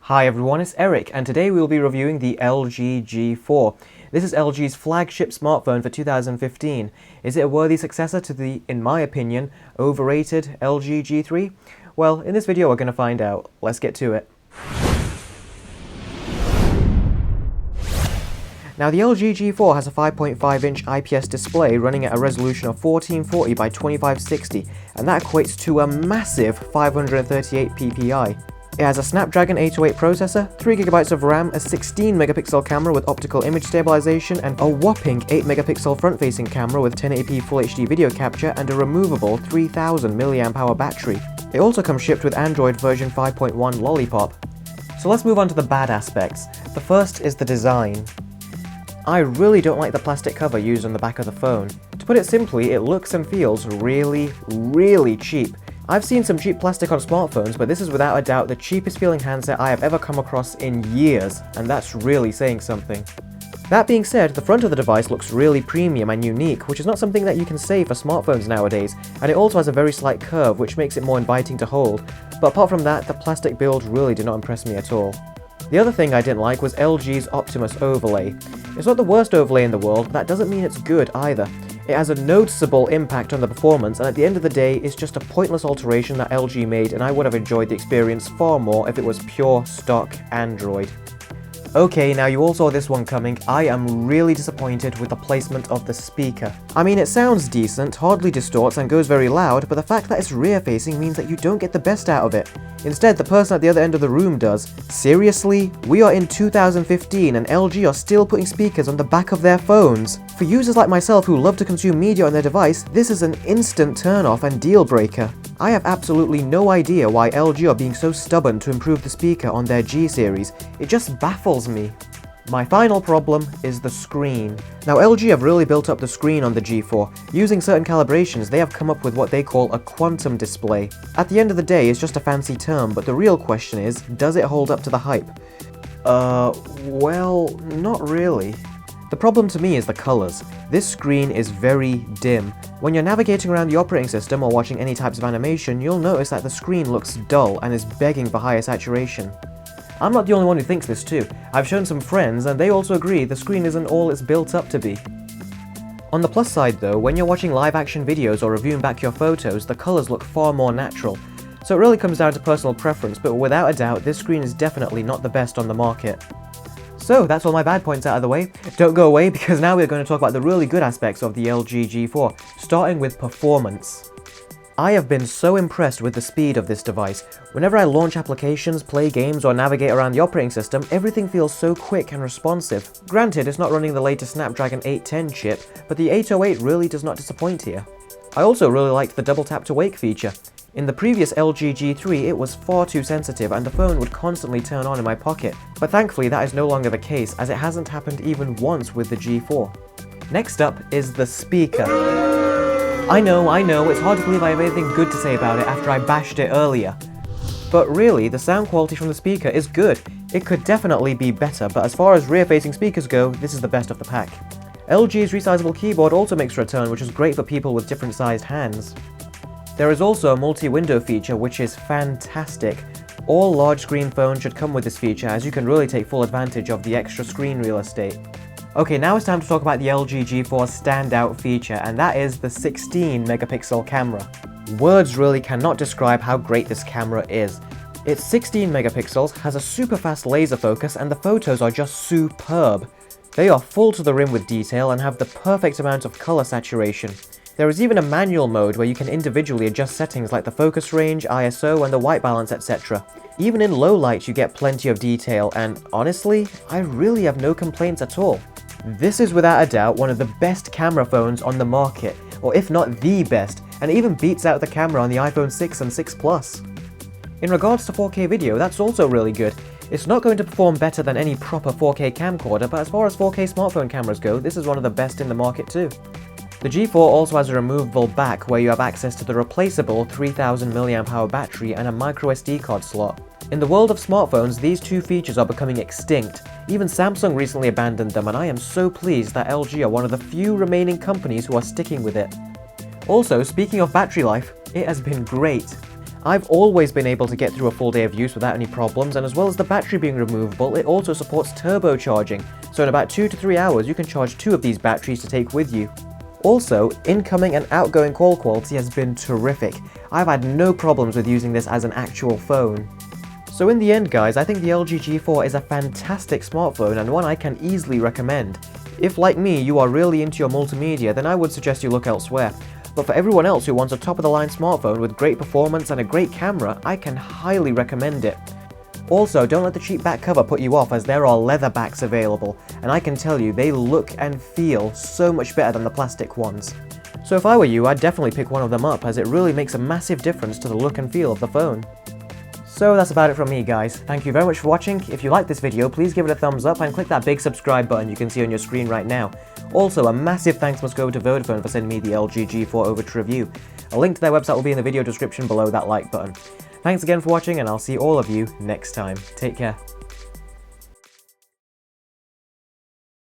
Hi everyone, it's Eric, and today we will be reviewing the LG G4. This is LG's flagship smartphone for 2015. Is it a worthy successor to the, in my opinion, overrated LG G3? Well, in this video we're going to find out. Let's get to it. Now the LG G4 has a 5.5-inch IPS display running at a resolution of 1440 by 2560, and that equates to a massive 538 ppi. It has a Snapdragon 808 processor, 3GB of RAM, a 16-megapixel camera with optical image stabilization, and a whopping 8-megapixel front-facing camera with 1080p Full HD video capture and a removable 3000 mAh battery. It also comes shipped with Android version 5.1 Lollipop. So let's move on to the bad aspects. The first is the design. I really don't like the plastic cover used on the back of the phone. To put it simply, it looks and feels really cheap. I've seen some cheap plastic on smartphones, but this is without a doubt the cheapest feeling handset I have ever come across in years, and that's really saying something. That being said, the front of the device looks really premium and unique, which is not something that you can say for smartphones nowadays, and it also has a very slight curve, which makes it more inviting to hold. But apart from that, the plastic build really did not impress me at all. The other thing I didn't like was LG's Optimus overlay. It's not the worst overlay in the world, but that doesn't mean it's good either. It has a noticeable impact on the performance, and at the end of the day, it's just a pointless alteration that LG made, and I would have enjoyed the experience far more if it was pure stock Android. Okay, now you all saw this one coming. I am really disappointed with the placement of the speaker. I mean, it sounds decent, hardly distorts and goes very loud, but the fact that it's rear-facing means that you don't get the best out of it. Instead, the person at the other end of the room does. Seriously? We are in 2015 and LG are still putting speakers on the back of their phones. For users like myself who love to consume media on their device, this is an instant turn-off and deal breaker. I have absolutely no idea why LG are being so stubborn to improve the speaker on their G series. It just baffles me. My final problem is the screen. Now LG have really built up the screen on the G4. Using certain calibrations, they have come up with what they call a quantum display. At the end of the day, it's just a fancy term, but the real question is, does it hold up to the hype? Well, not really. The problem to me is the colors. This screen is very dim. When you're navigating around the operating system or watching any types of animation, you'll notice that the screen looks dull and is begging for higher saturation. I'm not the only one who thinks this too. I've shown some friends and they also agree the screen isn't all it's built up to be. On the plus side though, when you're watching live action videos or reviewing back your photos, the colors look far more natural. So it really comes down to personal preference, but without a doubt, this screen is definitely not the best on the market. So that's all my bad points out of the way. Don't go away because now we're going to talk about the really good aspects of the LG G4, starting with performance. I have been so impressed with the speed of this device. Whenever I launch applications, play games, or navigate around the operating system, everything feels so quick and responsive. Granted, it's not running the latest Snapdragon 810 chip, but the 808 really does not disappoint here. I also really liked the double tap to wake feature. In the previous LG G3, it was far too sensitive and the phone would constantly turn on in my pocket, but thankfully that is no longer the case as it hasn't happened even once with the G4. Next up is the speaker. I know, it's hard to believe I have anything good to say about it after I bashed it earlier. But really, the sound quality from the speaker is good. It could definitely be better, but as far as rear-facing speakers go, this is the best of the pack. LG's resizable keyboard also makes a return, which is great for people with different sized hands. There is also a multi-window feature which is fantastic. All large screen phones should come with this feature as you can really take full advantage of the extra screen real estate. Okay, now it's time to talk about the LG G4's standout feature, and that is the 16-megapixel camera. Words really cannot describe how great this camera is. It's 16 megapixels, has a super fast laser focus, and the photos are just superb. They are full to the rim with detail and have the perfect amount of color saturation. There is even a manual mode where you can individually adjust settings like the focus range, ISO, and the white balance, etc. Even in low light you get plenty of detail, and honestly, I really have no complaints at all. This is without a doubt one of the best camera phones on the market, or if not the best, and even beats out the camera on the iPhone 6 and 6 Plus. In regards to 4K video, that's also really good. It's not going to perform better than any proper 4K camcorder, but as far as 4K smartphone cameras go, this is one of the best in the market too. The G4 also has a removable back where you have access to the replaceable 3000 mAh battery and a microSD card slot. In the world of smartphones, these two features are becoming extinct. Even Samsung recently abandoned them, and I am so pleased that LG are one of the few remaining companies who are sticking with it. Also, speaking of battery life, it has been great. I've always been able to get through a full day of use without any problems, and as well as the battery being removable, it also supports turbocharging, so in about 2 to 3 hours you can charge 2 of these batteries to take with you. Also, incoming and outgoing call quality has been terrific. I've had no problems with using this as an actual phone. So in the end guys, I think the LG G4 is a fantastic smartphone and one I can easily recommend. If like me you are really into your multimedia, then I would suggest you look elsewhere. But for everyone else who wants a top-of-the-line smartphone with great performance and a great camera, I can highly recommend it. Also, don't let the cheap back cover put you off, as there are leather backs available, and I can tell you they look and feel so much better than the plastic ones. So if I were you, I'd definitely pick one of them up, as it really makes a massive difference to the look and feel of the phone. So that's about it from me guys. Thank you very much for watching. If you liked this video, please give it a thumbs up and click that big subscribe button you can see on your screen right now. Also, a massive thanks must go to Vodafone for sending me the LG G4 over to review. A link to their website will be in the video description below that like button. Thanks again for watching, and I'll see all of you next time. Take care.